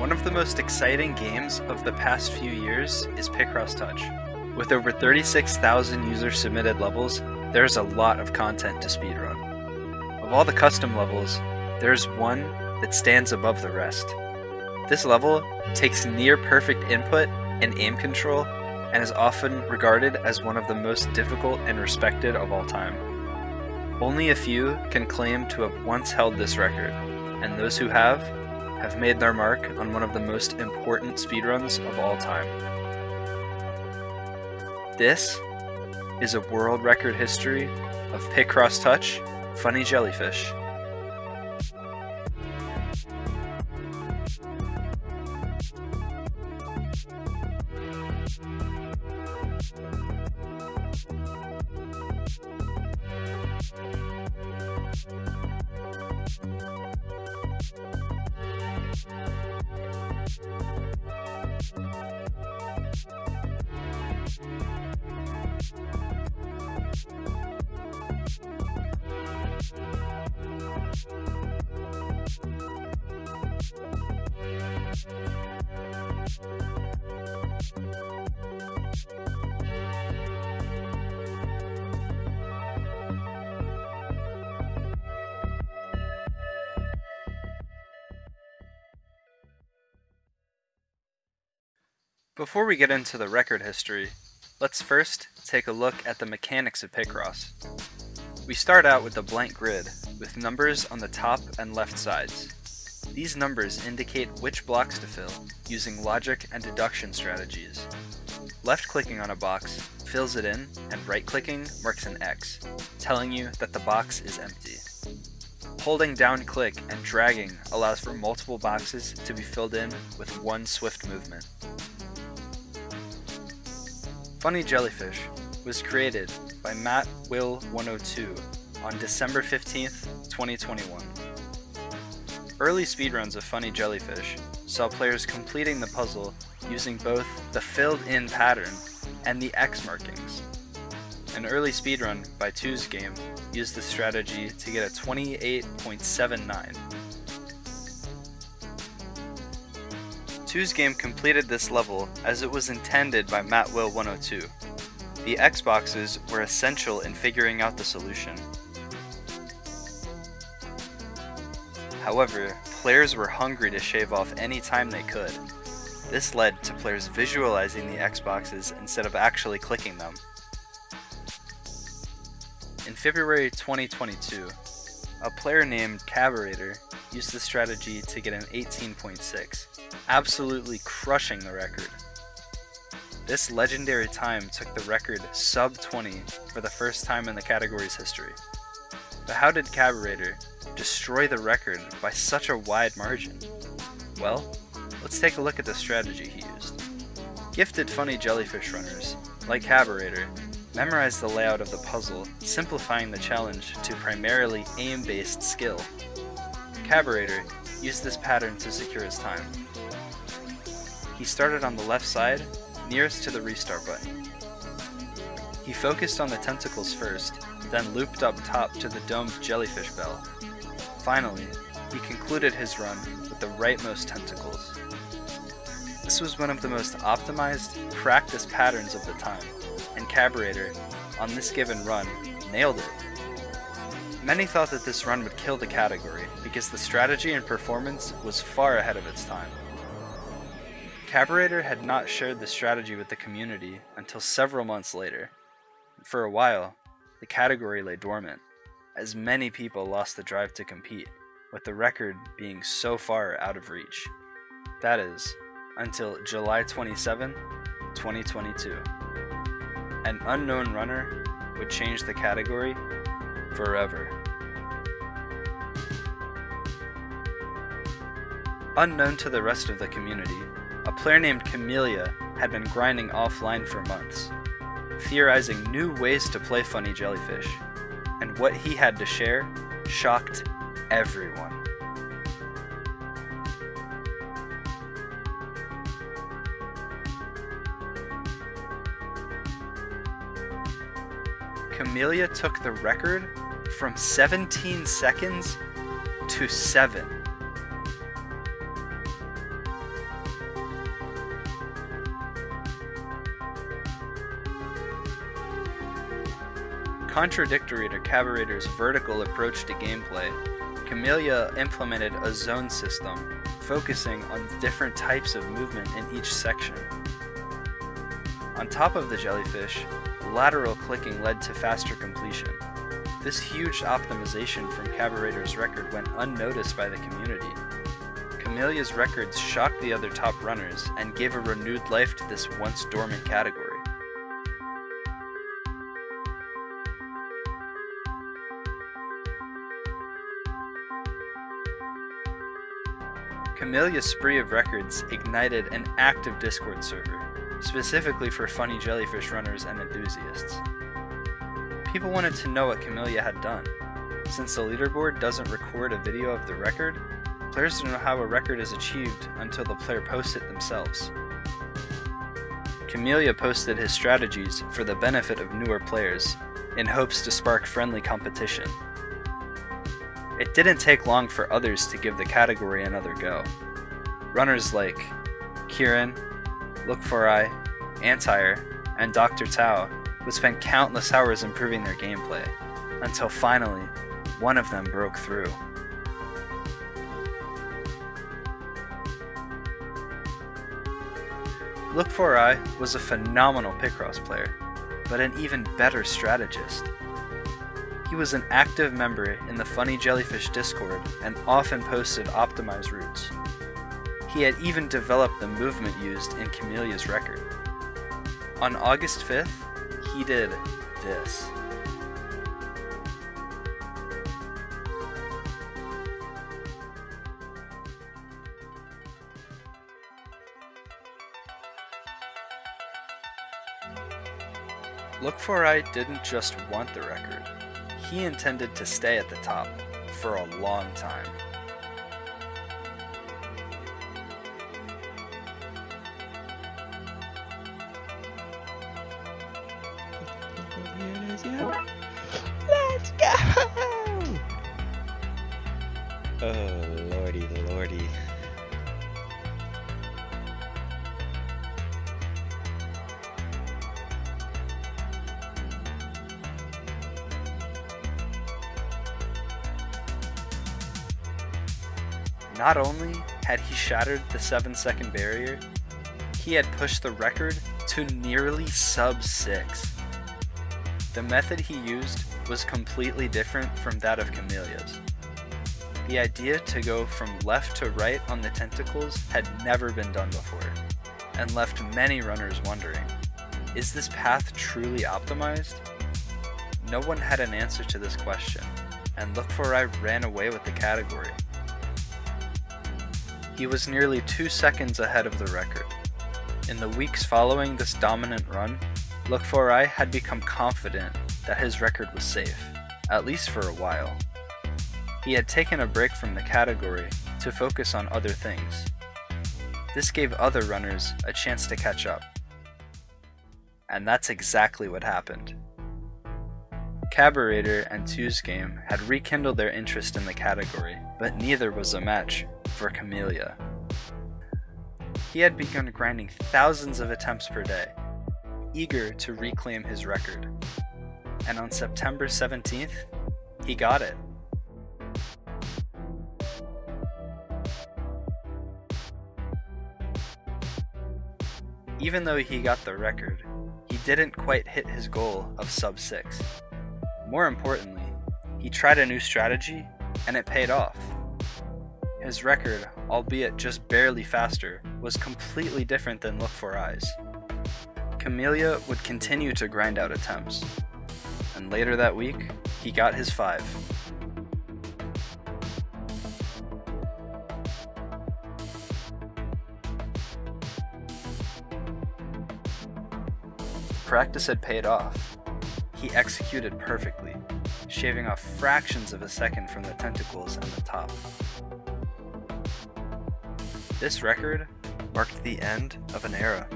One of the most exciting games of the past few years is Picross Touch. With over 36,000 user-submitted levels, there's a lot of content to speedrun. Of all the custom levels, there's one that stands above the rest. This level takes near-perfect input and aim control and is often regarded as one of the most difficult and respected of all time. Only a few can claim to have once held this record, and those who have made their mark on one of the most important speedruns of all time. This is a world record history of Picross Touch, Funny Jellyfish. Before we get into the record history, let's first take a look at the mechanics of Picross. We start out with a blank grid with numbers on the top and left sides. These numbers indicate which blocks to fill using logic and deduction strategies. Left-clicking on a box fills it in, and right-clicking marks an X, telling you that the box is empty. Holding down-click and dragging allows for multiple boxes to be filled in with one swift movement. Funny Jellyfish was created by Matt Will 102 on December 15th, 2021. Early speedruns of Funny Jellyfish saw players completing the puzzle using both the filled-in pattern and the X markings. An early speedrun by Two's Game used this strategy to get a 28.79. Two's Game completed this level as it was intended by Matt Will 102. The X boxes were essential in figuring out the solution. However, players were hungry to shave off any time they could. This led to players visualizing the X boxes instead of actually clicking them. In February 2022, a player named Caberator used this strategy to get an 18.6, absolutely crushing the record. This legendary time took the record sub 20 for the first time in the category's history. But how did Caberator destroy the record by such a wide margin? Well, let's take a look at the strategy he used. Gifted Funny Jellyfish runners, like Caberator, memorize the layout of the puzzle, simplifying the challenge to primarily aim-based skill. Caberator used this pattern to secure his time. He started on the left side, nearest to the restart button. He focused on the tentacles first, then looped up top to the domed jellyfish bell. Finally, he concluded his run with the rightmost tentacles. This was one of the most optimized, practiced patterns of the time, and Caberator, on this given run, nailed it. Many thought that this run would kill the category because the strategy and performance was far ahead of its time. Caberator had not shared the strategy with the community until several months later. For a while, the category lay dormant, as many people lost the drive to compete, with the record being so far out of reach. That is, until July 27, 2022. An unknown runner would change the category forever. Unknown to the rest of the community, a player named Camellia had been grinding offline for months, theorizing new ways to play Funny Jellyfish, and what he had to share shocked everyone. Camellia took the record from 17 seconds to 7. Contradictory to Cabareter's vertical approach to gameplay, Camellia implemented a zone system, focusing on different types of movement in each section. On top of the Jellyfish, lateral clicking led to faster completion. This huge optimization from Cabareter's record went unnoticed by the community. Camellia's records shocked the other top runners and gave a renewed life to this once dormant category. Camellia's spree of records ignited an active Discord server, specifically for funny jellyfish runners and enthusiasts. People wanted to know what Camellia had done. Since the leaderboard doesn't record a video of the record, players don't know how a record is achieved until the player posts it themselves. Camellia posted his strategies for the benefit of newer players, in hopes to spark friendly competition. It didn't take long for others to give the category another go. Runners like Kieran, Look4i, Antire, and Dr. Tao would spend countless hours improving their gameplay, until finally, one of them broke through. Look4i was a phenomenal Picross player, but an even better strategist. He was an active member in the Funny Jellyfish Discord and often posted optimized routes. He had even developed the movement used in Camellia's record. On August 5th, he did this. Look4i didn't just want the record. He intended to stay at the top for a long time. Let's go! Oh, lordy, lordy. Not only had he shattered the 7-second barrier, he had pushed the record to nearly sub-6. The method he used was completely different from that of Camellia's. The idea to go from left to right on the tentacles had never been done before, and left many runners wondering, is this path truly optimized? No one had an answer to this question, and Look4i ran away with the category. He was nearly 2 seconds ahead of the record. In the weeks following this dominant run, Look4i had become confident that his record was safe, at least for a while. He had taken a break from the category to focus on other things. This gave other runners a chance to catch up. And that's exactly what happened. Cabareter and Two's Game had rekindled their interest in the category, but neither was a match for Camellia. He had begun grinding thousands of attempts per day, eager to reclaim his record. And on September 17th, he got it. Even though he got the record, he didn't quite hit his goal of sub-6. More importantly, he tried a new strategy, and it paid off. His record, albeit just barely faster, was completely different than Look4i's. Camellia would continue to grind out attempts, and later that week, he got his 5. Practice had paid off. He executed perfectly, shaving off fractions of a second from the tentacles and the top. This record marked the end of an era.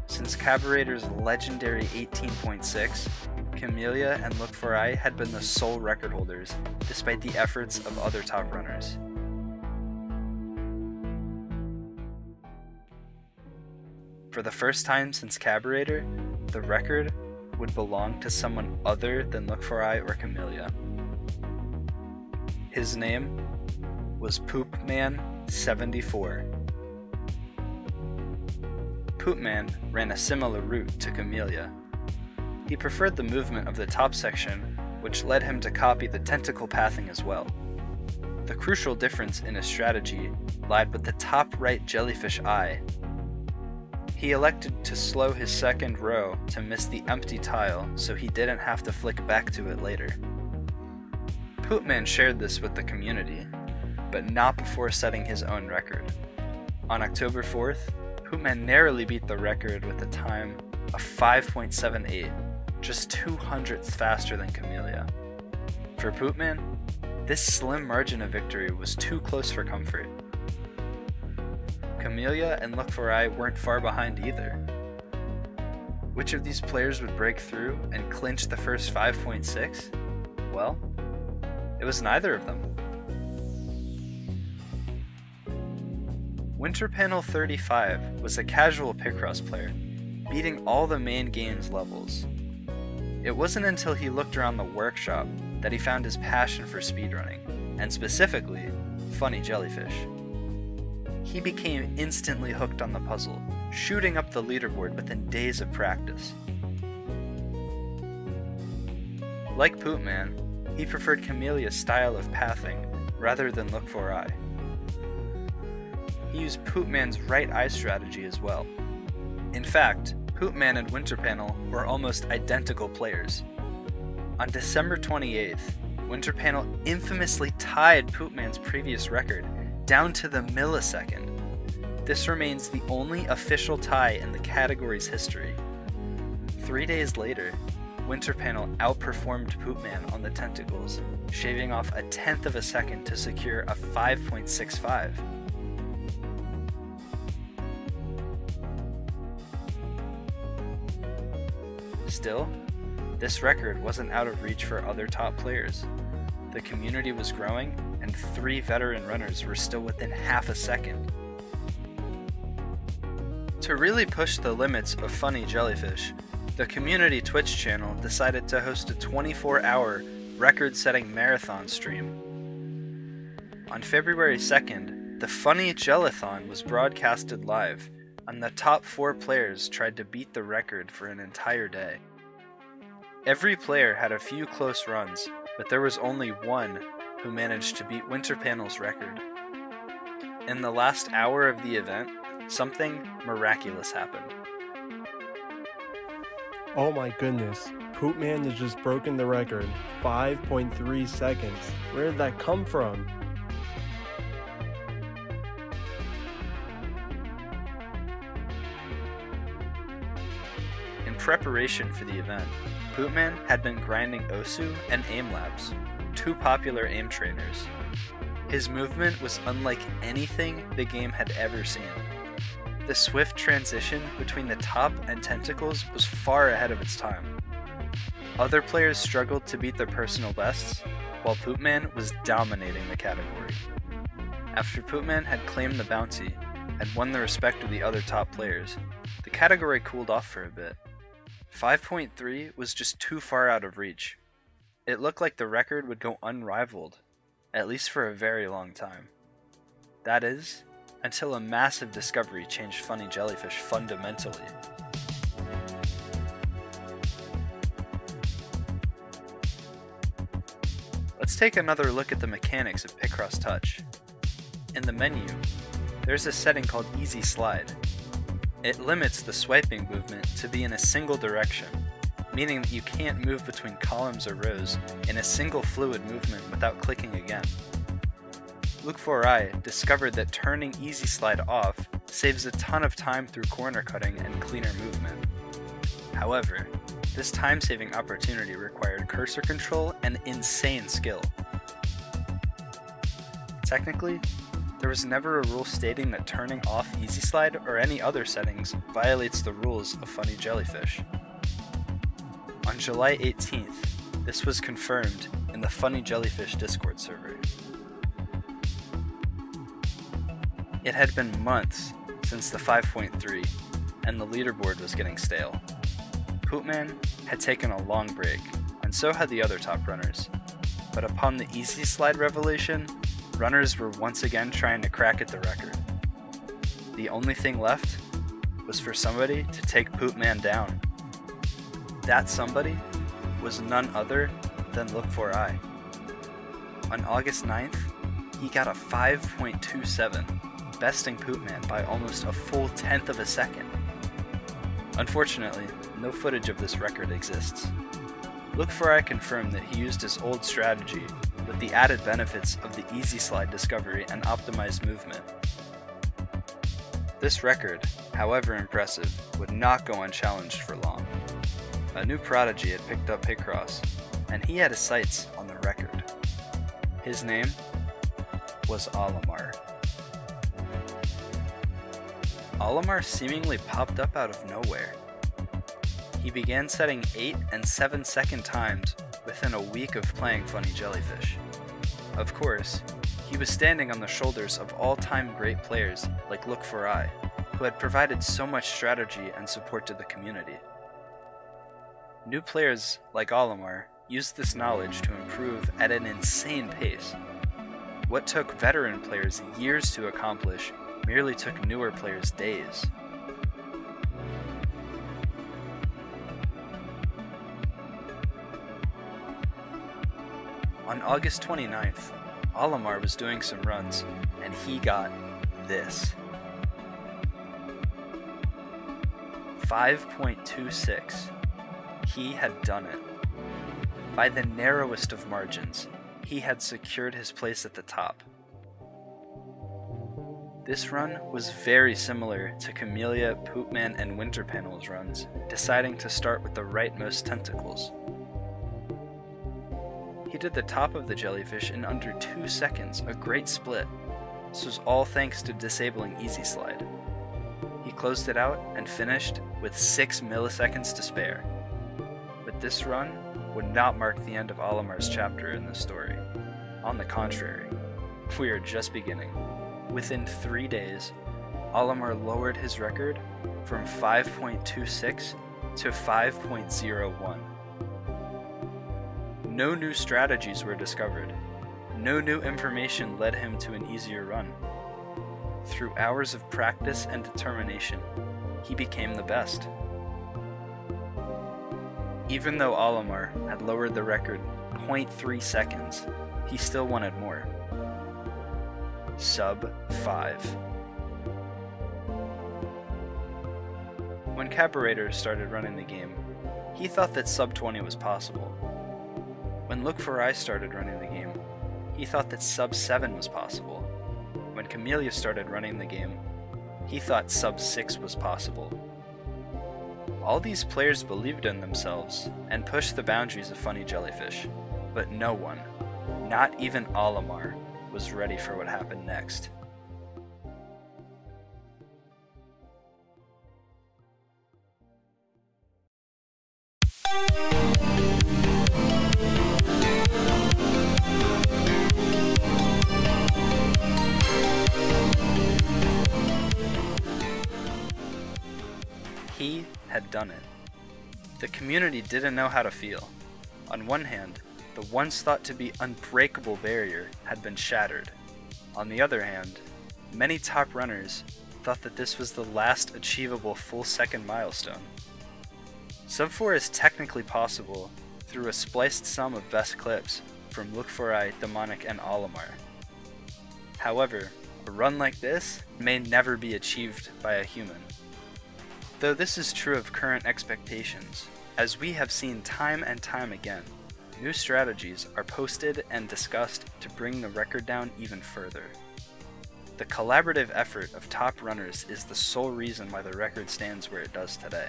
Since Cabareter's legendary 18.6, Camellia and Look4i had been the sole record holders, despite the efforts of other top runners. For the first time since Cabareter, the record would belong to someone other than Look4eye or Camellia. His name was Poopman74. Poopman ran a similar route to Camellia. He preferred the movement of the top section, which led him to copy the tentacle pathing as well. The crucial difference in his strategy lied with the top right jellyfish eye. He elected to slow his second row to miss the empty tile so he didn't have to flick back to it later. Poopman shared this with the community, but not before setting his own record. On October 4th, Poopman narrowly beat the record with a time of 5.78, just 200ths faster than Camellia. For Poopman, this slim margin of victory was too close for comfort. Camellia and Look4eye weren't far behind either. Which of these players would break through and clinch the first 5.6? Well, it was neither of them. Winter Panel 35 was a casual Picross player, beating all the main game's levels. It wasn't until he looked around the workshop that he found his passion for speedrunning, and specifically, funny jellyfish. He became instantly hooked on the puzzle, shooting up the leaderboard within days of practice. Like Poopman, he preferred Camelia's style of pathing rather than Look4eye. He used Poopman's right eye strategy as well. In fact, Poopman and Winterpanel were almost identical players. On December 28th, Winterpanel infamously tied Poopman's previous record down to the millisecond. This remains the only official tie in the category's history. 3 days later, Winterpanel outperformed Poopman on the tentacles, shaving off a tenth of a second to secure a 5.65. Still, this record wasn't out of reach for other top players. The community was growing, and 3 veteran runners were still within half a second. To really push the limits of funny jellyfish, the community Twitch channel decided to host a 24-hour record-setting marathon stream. On February 2nd, the Funny Jellathon was broadcasted live, and the top 4 players tried to beat the record for an entire day. Every player had a few close runs, but there was only one who managed to beat Winterpanel's record. In the last hour of the event, something miraculous happened. Oh my goodness, Poopman has just broken the record, 5.3 seconds. Where did that come from? In preparation for the event, Poopman had been grinding Osu and Aim Labs, 2 popular aim trainers. His movement was unlike anything the game had ever seen. The swift transition between the top and tentacles was far ahead of its time. Other players struggled to beat their personal bests, while Poopman was dominating the category. After Poopman had claimed the bounty and won the respect of the other top players, the category cooled off for a bit. 5.3 was just too far out of reach. It looked like the record would go unrivaled, at least for a very long time. That is, until a massive discovery changed funny jellyfish fundamentally. Let's take another look at the mechanics of Picross Touch. In the menu, there's a setting called Easy Slide. It limits the swiping movement to be in a single direction, meaning that you can't move between columns or rows in a single fluid movement without clicking again. Look4eye discovered that turning Easy Slide off saves a ton of time through corner cutting and cleaner movement. However, this time-saving opportunity required cursor control and insane skill. Technically, there was never a rule stating that turning off Easy Slide or any other settings violates the rules of Funny Jellyfish. On July 18th, this was confirmed in the Funny Jellyfish Discord server. It had been months since the 5.3, and the leaderboard was getting stale. Poopman had taken a long break, and so had the other top runners. But upon the easy slide revelation, runners were once again trying to crack at the record. The only thing left was for somebody to take Poopman down. That somebody was none other than Look4i. On August 9th, he got a 5.27, besting Poopman by almost a full tenth of a second. Unfortunately, no footage of this record exists. Look4i confirmed that he used his old strategy with the added benefits of the easy slide discovery and optimized movement. This record, however impressive, would not go unchallenged for long. A new prodigy had picked up Picross, and he had his sights on the record. His name was Olimar. Olimar seemingly popped up out of nowhere. He began setting 8 and 7 second times within a week of playing Funny Jellyfish. Of course, he was standing on the shoulders of all-time great players like Look4i, who had provided so much strategy and support to the community. New players like Olimar used this knowledge to improve at an insane pace. What took veteran players years to accomplish merely took newer players days. On August 29th, Olimar was doing some runs, and he got this. 5.26. He had done it. By the narrowest of margins, he had secured his place at the top. This run was very similar to Camellia, Poopman, and Winterpanel's runs, deciding to start with the rightmost tentacles. He did the top of the Jellyfish in under 2 seconds, a great split. This was all thanks to disabling Easy Slide. He closed it out and finished with 6 milliseconds to spare. But this run would not mark the end of Olimar's chapter in the story. On the contrary, we are just beginning. Within 3 days, Olimar lowered his record from 5.26 to 5.01. No new strategies were discovered. No new information led him to an easier run. Through hours of practice and determination, he became the best. Even though Olimar had lowered the record 0.3 seconds, he still wanted more. Sub 5. When Caburator started running the game, he thought that sub 20 was possible. When Look4i started running the game, he thought that sub 7 was possible. When Camellia started running the game, he thought sub 6 was possible. All these players believed in themselves and pushed the boundaries of Funny Jellyfish, but no one, not even Olimar, was ready for what happened next. He had done it. The community didn't know how to feel. On one hand, the once thought to be unbreakable barrier had been shattered. On the other hand, many top runners thought that this was the last achievable full second milestone. Sub 4 is technically possible through a spliced sum of best clips from Look4i, Dominic, and Olimar. However, a run like this may never be achieved by a human. Though this is true of current expectations, as we have seen time and time again, new strategies are posted and discussed to bring the record down even further. The collaborative effort of top runners is the sole reason why the record stands where it does today.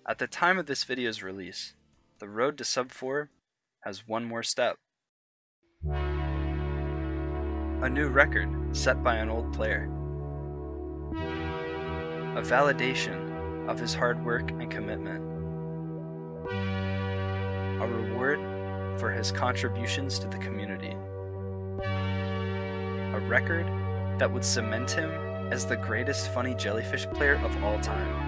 At the time of this video's release, the road to sub 4 has one more step. A new record set by an old player. A validation of his hard work and commitment. A reward for his contributions to the community. a record that would cement him as the greatest funny jellyfish player of all time.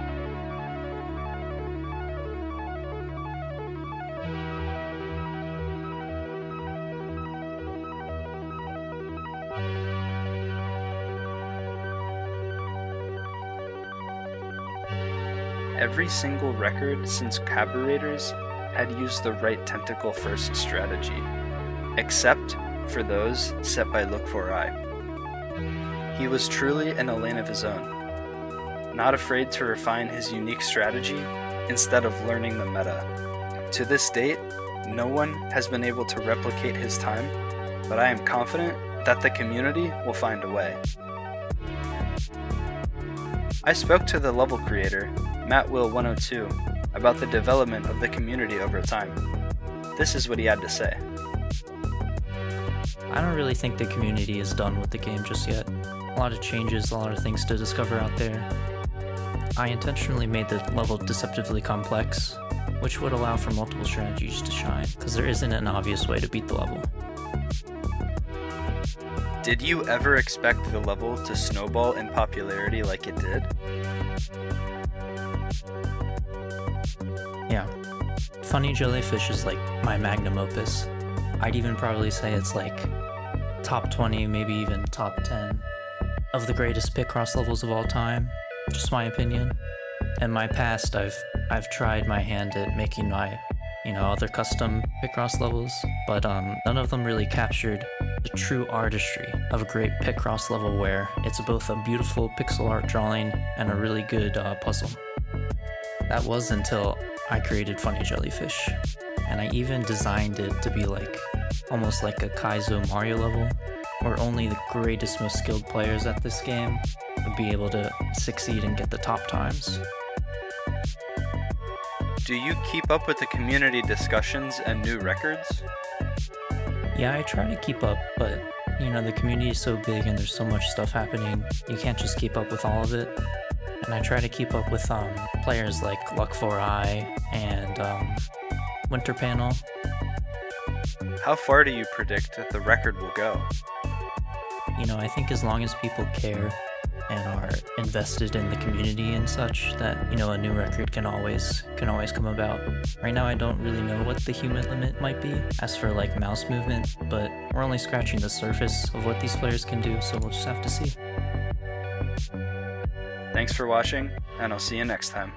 Every single record since Carburetors had used the right tentacle first strategy, except for those set by Look4i. He was truly in a lane of his own, not afraid to refine his unique strategy instead of learning the meta. To this date, no one has been able to replicate his time, but I am confident that the community will find a way. I spoke to the level creator, MattWill102, about the development of the community over time. This is what he had to say. I don't really think the community is done with the game just yet. A lot of changes, a lot of things to discover out there. I intentionally made the level deceptively complex, which would allow for multiple strategies to shine, because there isn't an obvious way to beat the level. Did you ever expect the level to snowball in popularity like it did? Yeah. Funny Jellyfish is like my magnum opus. I'd even probably say it's like top 20, maybe even top 10 of the greatest Picross levels of all time. Just my opinion. In my past, I've tried my hand at making my, other custom Picross levels, but none of them really captured the true artistry of a great Picross level where it's both a beautiful pixel art drawing and a really good puzzle. That was until I created Funny Jellyfish, and I even designed it to be like almost like a Kaizo Mario level, where only the greatest, most skilled players at this game would be able to succeed and get the top times. Do you keep up with the community discussions and new records? Yeah, I try to keep up, but the community is so big and there's so much stuff happening, you can't just keep up with all of it. And I try to keep up with players like Luck4i and Winter Panel. How far do you predict that the record will go? I think as long as people care and are invested in the community and such, that a new record can always come about. Right now I don't really know what the human limit might be as for like mouse movement, but we're only scratching the surface of what these players can do, so we'll just have to see. Thanks for watching, and I'll see you next time.